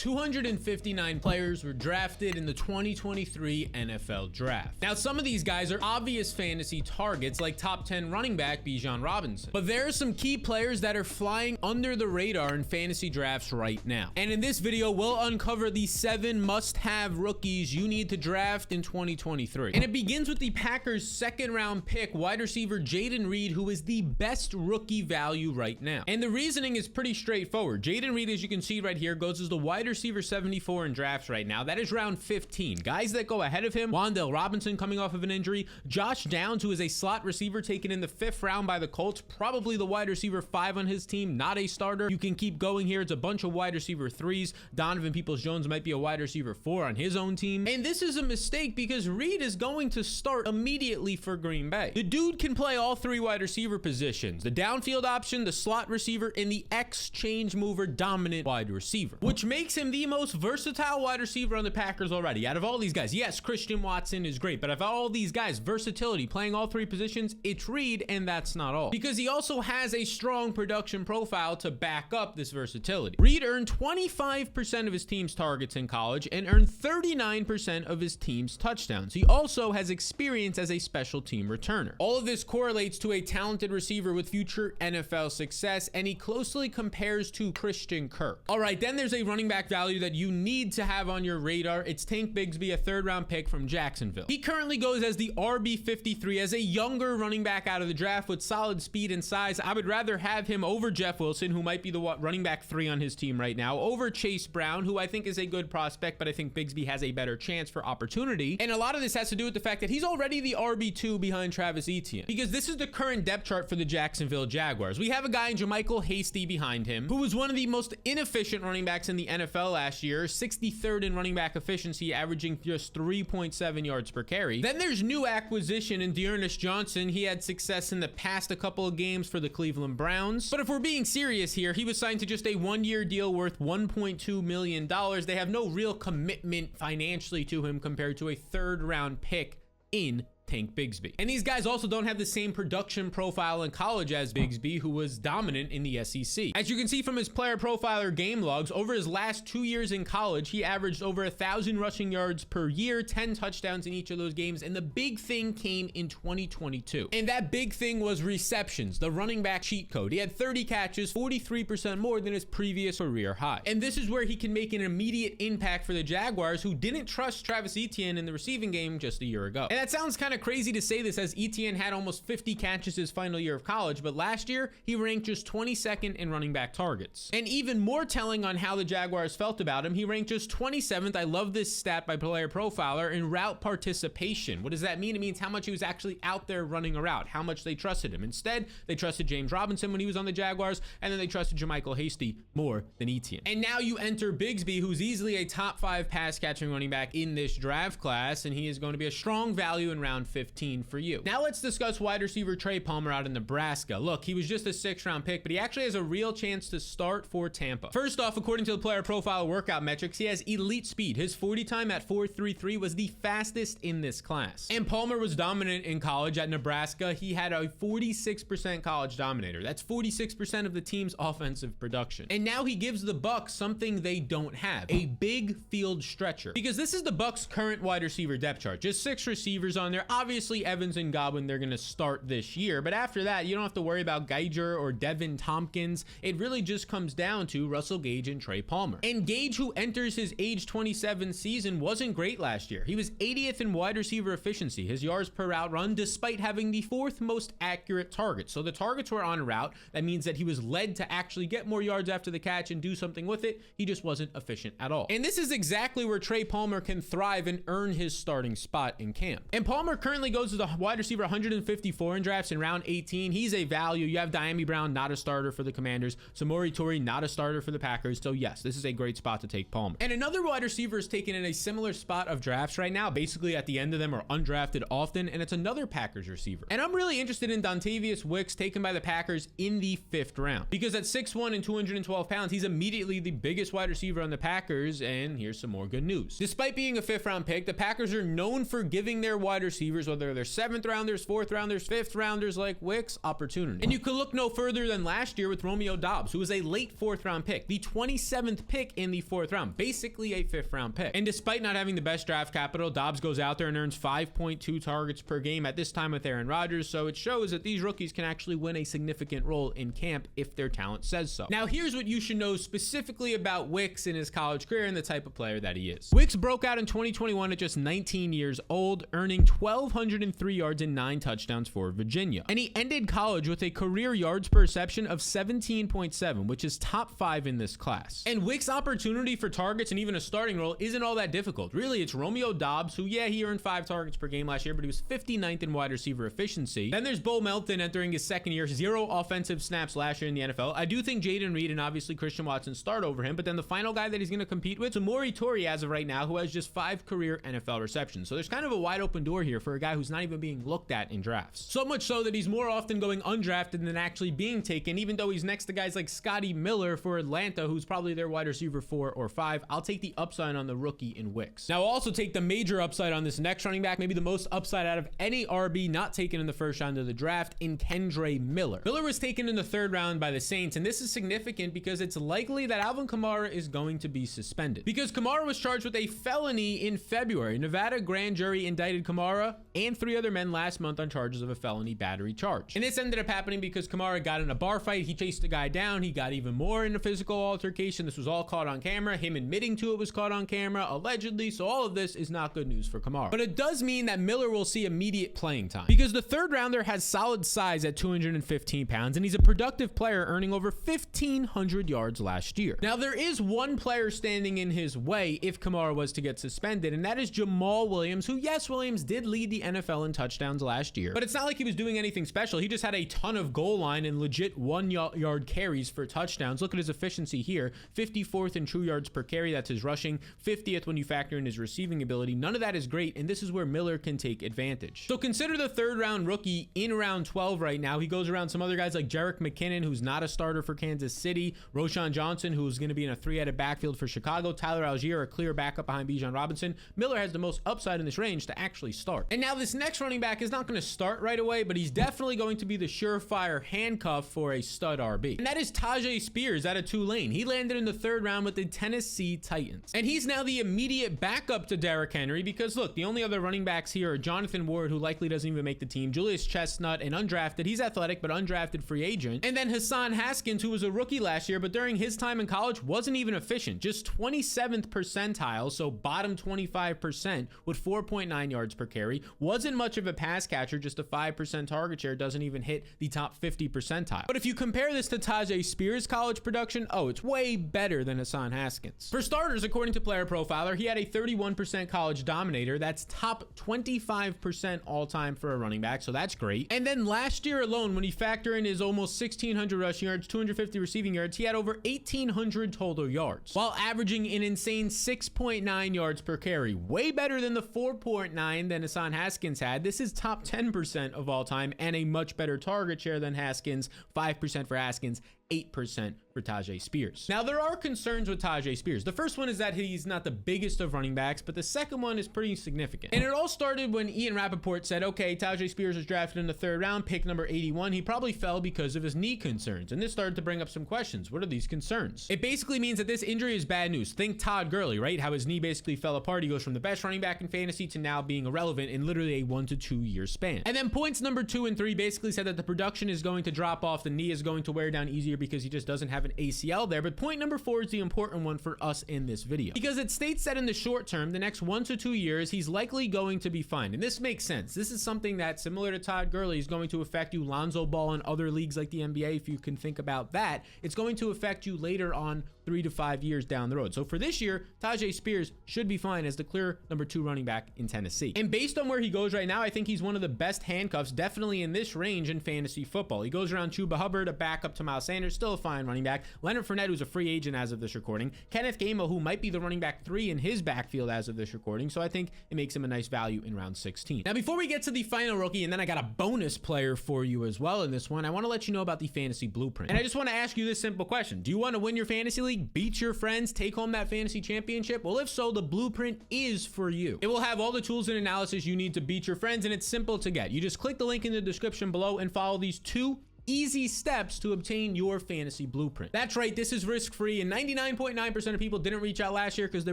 259 players were drafted in the 2023 NFL Draft. Now, some of these guys are obvious fantasy targets like top 10 running back Bijan Robinson. But there are some key players that are flying under the radar in fantasy drafts right now. And in this video, we'll uncover the 7 must-have rookies you need to draft in 2023. And it begins with the Packers' second-round pick, wide receiver Jayden Reed, who is the best rookie value right now. And the reasoning is pretty straightforward. Jayden Reed, as you can see right here, goes as the wide receiver 74 in drafts right now. That is round 15. Guys that go ahead of him: Wan'Dale Robinson coming off of an injury, Josh Downs, who is a slot receiver taken in the 5th round by the Colts, probably the wide receiver 5 on his team, not a starter. You can keep going here. It's a bunch of wide receiver 3s. Donovan Peoples-Jones might be a wide receiver 4 on his own team. And this is a mistake because Reed is going to start immediately for Green Bay. The dude can play all 3 wide receiver positions: the downfield option, the slot receiver, and the exchange mover dominant wide receiver, which makes him the most versatile wide receiver on the Packers already. Out of all these guys, yes, Christian Watson is great, but of all these guys, versatility, playing all 3 positions, it's Reed, and that's not all. Because he also has a strong production profile to back up this versatility. Reed earned 25% of his team's targets in college and earned 39% of his team's touchdowns. He also has experience as a special team returner. All of this correlates to a talented receiver with future NFL success, and he closely compares to Christian Kirk. All right, then there's a running back value that you need to have on your radar. It's Tank Bixby, a 3rd-round pick from Jacksonville. He currently goes as the RB53 as a younger running back out of the draft with solid speed and size. I would rather have him over Jeff Wilson, who might be the running back 3 on his team right now, over Chase Brown, who I think is a good prospect, but I think Bixby has a better chance for opportunity. And a lot of this has to do with the fact that he's already the RB2 behind Travis Etienne, because this is the current depth chart for the Jacksonville Jaguars. We have a guy in JaMycal Hasty behind him, who was one of the most inefficient running backs in the NFL last year, 63rd in running back efficiency, averaging just 3.7 yards per carry. Then there's new acquisition in Dearness Johnson. He had success in the past a couple of games for the Cleveland Browns. But if we're being serious here, he was signed to just a 1-year deal worth $1.2 million. They have no real commitment financially to him compared to a 3rd-round pick in Tank Bixby. And these guys also don't have the same production profile in college as Bixby, who was dominant in the SEC. As you can see from his player profile or game logs, over his last 2 years in college, he averaged over 1,000 rushing yards per year, 10 touchdowns in each of those games, and the big thing came in 2022. And that big thing was receptions, the running back cheat code. He had 30 catches, 43% more than his previous career high. And this is where he can make an immediate impact for the Jaguars, who didn't trust Travis Etienne in the receiving game just a year ago. And that sounds kind of crazy to say this, as Etienne had almost 50 catches his final year of college, but last year he ranked just 22nd in running back targets. And even more telling on how the Jaguars felt about him, he ranked just 27th, I love this stat by Player Profiler, in route participation. What does that mean? It means how much he was actually out there running a route, how much they trusted him. Instead, they trusted James Robinson when he was on the Jaguars, and then they trusted JaMycal Hasty more than Etienne. And now you enter Bixby, who's easily a top 5 pass catching running back in this draft class, and he is going to be a strong value in round 15 for you. Now let's discuss wide receiver Trey Palmer out in Nebraska. Look, he was just a 6th-round pick, but he actually has a real chance to start for Tampa. First off, according to the Player Profile workout metrics, he has elite speed. His 40 time at 4.33 was the fastest in this class. And Palmer was dominant in college at Nebraska. He had a 46% college dominator. That's 46% of the team's offensive production. And now he gives the Bucs something they don't have: a big field stretcher. Because this is the Bucs' current wide receiver depth chart. Just 6 receivers on there. Obviously, Evans and Godwin, they're going to start this year, but after that, you don't have to worry about Geiger or Devin Tompkins. It really just comes down to Russell Gage and Trey Palmer. And Gage, who enters his age 27 season, wasn't great last year. He was 80th in wide receiver efficiency, his yards per route run, despite having the 4th most accurate targets. So the targets were on route. That means that he was led to actually get more yards after the catch and do something with it. He just wasn't efficient at all. And this is exactly where Trey Palmer can thrive and earn his starting spot in camp. And Palmer currently goes to the wide receiver 154 in drafts in round 18. He's a value. You have Diami Brown, not a starter for the Commanders. Samori Toure, not a starter for the Packers. So yes, this is a great spot to take Palmer. And another wide receiver is taken in a similar spot of drafts right now, basically at the end of them, or undrafted often, and it's another Packers receiver. And I'm really interested in Dontavius Wicks, taken by the Packers in the 5th round, because at 6'1" and 212 pounds, he's immediately the biggest wide receiver on the Packers. And here's some more good news. Despite being a 5th round pick, the Packers are known for giving their wide receivers receivers, whether they're 7th rounders, 4th rounders, 5th rounders like Wicks, opportunity. And you could look no further than last year with Romeo Doubs, who was a late 4th round pick, the 27th pick in the 4th round, basically a 5th round pick. And despite not having the best draft capital, Doubs goes out there and earns 5.2 targets per game at this time with Aaron Rodgers. So it shows that these rookies can actually win a significant role in camp if their talent says so. Now, here's what you should know specifically about Wicks in his college career and the type of player that he is. Wicks broke out in 2021 at just 19 years old, earning 1,203 yards and 9 touchdowns for Virginia. And he ended college with a career yards per reception of 17.7, which is top 5 in this class. And Wicks' opportunity for targets and even a starting role isn't all that difficult. Really, it's Romeo Doubs, who, yeah, he earned 5 targets per game last year, but he was 59th in wide receiver efficiency. Then there's Bo Melton entering his 2nd year, 0 offensive snaps last year in the NFL. I do think Jaden Reed and obviously Christian Watson start over him, but then the final guy that he's going to compete with is Amori Torrey as of right now, who has just 5 career NFL receptions. So there's kind of a wide open door here for a guy who's not even being looked at in drafts. So much so that he's more often going undrafted than actually being taken, even though he's next to guys like Scotty Miller for Atlanta, who's probably their wide receiver 4 or 5. I'll take the upside on the rookie in Wicks. Now, I'll also take the major upside on this next running back, maybe the most upside out of any RB not taken in the 1st round of the draft, in Kendre Miller. Miller was taken in the 3rd round by the Saints, and this is significant because it's likely that Alvin Kamara is going to be suspended. Because Kamara was charged with a felony in February. Nevada grand jury indicted Kamara and 3 other men last month on charges of a felony battery charge. And this ended up happening because Kamara got in a bar fight. He chased a guy down. He got even more in a physical altercation. This was all caught on camera. Him admitting to it was caught on camera, allegedly. So all of this is not good news for Kamara. But it does mean that Miller will see immediate playing time because the 3rd rounder has solid size at 215 pounds, and he's a productive player, earning over 1,500 yards last year. Now, there is one player standing in his way if Kamara was to get suspended, and that is Jamal Williams, who, yes, Williams did lead the NFL in touchdowns last year, but it's not like he was doing anything special. He just had a ton of goal line and legit 1-yard carries for touchdowns. Look at his efficiency here, 54th in true yards per carry. That's his rushing, 50th when you factor in his receiving ability. None of that is great, and this is where Miller can take advantage. So consider the 3rd round rookie in round 12 right now. He goes around some other guys like Jerick McKinnon, who's not a starter for Kansas City, Roshan Johnson, who's going to be in a 3-headed backfield for Chicago, Tyler Algier, a clear backup behind Bijan Robinson. Miller has the most upside in this range to actually start. And now this next running back is not going to start right away, but he's definitely going to be the surefire handcuff for a stud RB. And that is Tyjae Spears out of Tulane. He landed in the 3rd round with the Tennessee Titans. And he's now the immediate backup to Derrick Henry because, look, the only other running backs here are Jonathan Ward, who likely doesn't even make the team, Julius Chestnut, an undrafted, he's athletic, but undrafted free agent, and then Hassan Haskins, who was a rookie last year, but during his time in college wasn't even efficient, just 27th percentile, so bottom 25% with 4.9 yards per carry. Wasn't much of a pass catcher, just a 5% target share, doesn't even hit the top 50 percentile. But if you compare this to Tyjae Spears' college production, oh, it's way better than Hassan Haskins. For starters, according to Player Profiler, he had a 31% college dominator. That's top 25% all time for a running back, so that's great. And then last year alone, when you factor in his almost 1,600 rushing yards, 250 receiving yards, he had over 1,800 total yards, while averaging an insane 6.9 yards per carry, way better than the 4.9 than Hassan Haskins had. This is top 10% of all time and a much better target share than Haskins, 5% for Haskins, 8% for Tyjae Spears. Now, there are concerns with Tyjae Spears. The first one is that he's not the biggest of running backs, but the second one is pretty significant. And it all started when Ian Rappaport said, okay, Tyjae Spears was drafted in the 3rd round, pick number 81. He probably fell because of his knee concerns. And this started to bring up some questions. What are these concerns? It basically means that this injury is bad news. Think Todd Gurley, right? How his knee basically fell apart. He goes from the best running back in fantasy to now being irrelevant in literally a 1 to 2 year span. And then points number 2 and 3 basically said that the production is going to drop off. The knee is going to wear down easier because he just doesn't have an ACL there. But point number 4 is the important one for us in this video, because it states that in the short term, the next 1 to 2 years, he's likely going to be fine. And this makes sense. This is something that, similar to Todd Gurley, is going to affect you Lonzo Ball and other leagues like the NBA. If you can think about that, it's going to affect you later on 3 to 5 years down the road. So for this year, Tyjae Spears should be fine as the clear number 2 running back in Tennessee. And based on where he goes right now, I think he's one of the best handcuffs, definitely in this range in fantasy football. He goes around Chuba Hubbard, a backup to Miles Sanders, still a fine running back. Leonard Fournette, who's a free agent as of this recording. Kenneth Gainwell, who might be the running back 3 in his backfield as of this recording. So I think it makes him a nice value in round 16. Now, before we get to the final rookie, and then I got a bonus player for you as well in this one, I want to let you know about the fantasy blueprint. And I just want to ask you this simple question. Do you want to win your fantasy league? league, beat your friends, take home that fantasy championship? Well, if so, the blueprint is for you. It will have all the tools and analysis you need to beat your friends, and it's simple to get. You just click the link in the description below and follow these 2 easy steps to obtain your fantasy blueprint. That's right, this is risk-free, and 99.9% of people didn't reach out last year because they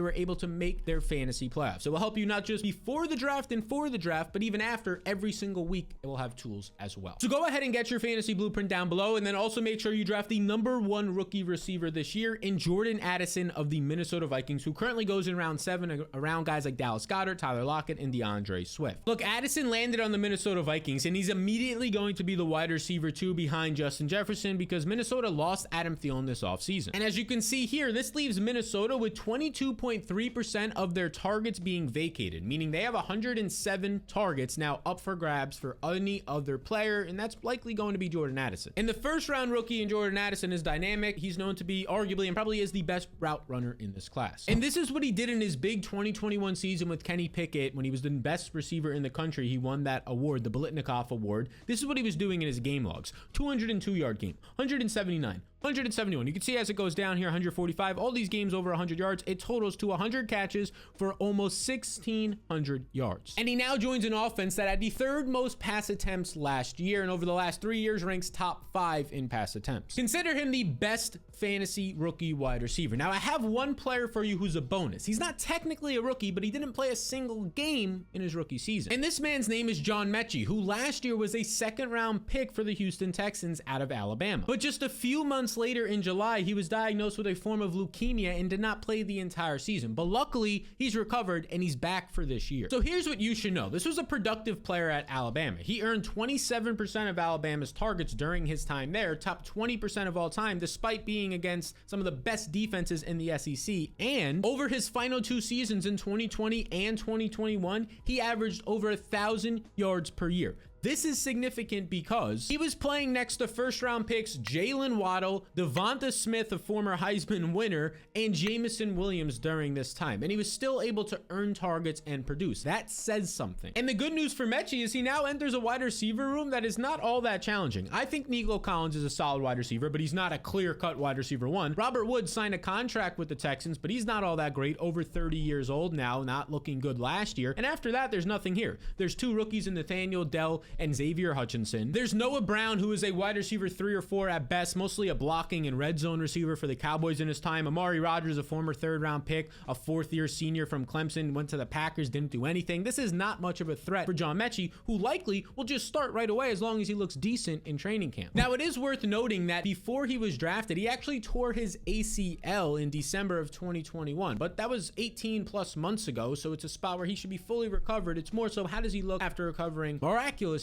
were able to make their fantasy playoffs. So it will help you not just before the draft and for the draft, but even after. Every single week it will have tools as well. So go ahead and get your fantasy blueprint down below, and then also make sure you draft the #1 rookie receiver this year in Jordan Addison of the Minnesota Vikings, who currently goes in round 7 around guys like Dallas Goedert, Tyler Lockett, and DeAndre Swift. Look, Addison landed on the Minnesota Vikings, and he's immediately going to be the wide receiver 2 behind Justin Jefferson because Minnesota lost Adam Thielen this offseason. And as you can see here, this leaves Minnesota with 22.3% of their targets being vacated, meaning they have 107 targets now up for grabs for any other player, and that's likely going to be Jordan Addison. And the first round rookie in Jordan Addison is dynamic. He's known to be arguably and probably is the best route runner in this class. And this is what he did in his big 2021 season with Kenny Pickett when he was the best receiver in the country. He won that award, the Biletnikoff Award. This is what he was doing in his game logs. 202-yard game, 179, 171. You can see as it goes down here, 145, all these games over 100 yards. It totals to 100 catches for almost 1,600 yards. And he now joins an offense that had the 3rd most pass attempts last year, and over the last 3 years ranks top 5 in pass attempts. Consider him the best fantasy rookie wide receiver. Now, I have one player for you who's a bonus. He's not technically a rookie, but he didn't play a single game in his rookie season. And this man's name is John Mechie, who last year was a 2nd-round pick for the Houston Texans out of Alabama. But just a few months later in July, he was diagnosed with a form of leukemia and did not play the entire season. But luckily, he's recovered and he's back for this year. So here's what you should know. This was a productive player at Alabama. He earned 27% of Alabama's targets during his time there, top 20% of all time, despite being against some of the best defenses in the SEC. And over his final 2 seasons in 2020 and 2021, he averaged over 1,000 yards per year. This is significant because he was playing next to 1st-round picks Jalen Waddle, Devonta Smith, a former Heisman winner, and Jameson Williams during this time. And he was still able to earn targets and produce. That says something. And the good news for Mechie is he now enters a wide receiver room that is not all that challenging. I think Nico Collins is a solid wide receiver, but he's not a clear-cut wide receiver 1. Robert Woods signed a contract with the Texans, but he's not all that great. Over 30 years old now, not looking good last year. And after that, there's nothing here. There's 2 rookies in Nathaniel Dell and Xavier Hutchinson. There's Noah Brown, who is a wide receiver 3 or 4 at best, mostly a blocking and red zone receiver for the Cowboys in his time. Amari Rodgers, a former 3rd-round pick, a 4th-year senior from Clemson, went to the Packers, didn't do anything. This is not much of a threat for John Mechie, who likely will just start right away as long as he looks decent in training camp. Now, it is worth noting that before he was drafted, he actually tore his ACL in December of 2021, but that was 18 plus months ago, so it's a spot where he should be fully recovered. It's more so, how does he look after recovering miraculously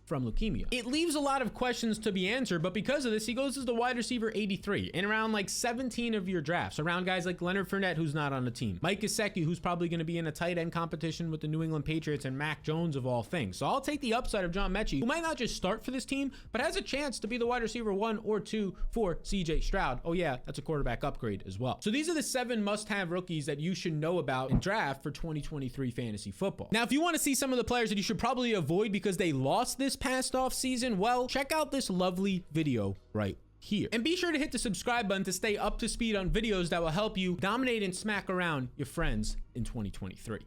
from leukemia? It leaves a lot of questions to be answered, but because of this, he goes as the wide receiver 83 in around like 17 of your drafts, around guys like Leonard Fournette, who's not on the team, Mike Gesicki, who's probably going to be in a tight end competition with the New England Patriots, and Mac Jones of all things. So I'll take the upside of John Mechie, who might not just start for this team, but has a chance to be the wide receiver 1 or 2 for CJ Stroud. Oh yeah, that's a quarterback upgrade as well. So these are the 7 must-have rookies that you should know about in draft for 2023 fantasy football. Now, if you want to see some of the players that you should probably avoid because they lost this past off season, well, check out this lovely video right here. And be sure to hit the subscribe button to stay up to speed on videos that will help you dominate and smack around your friends in 2023.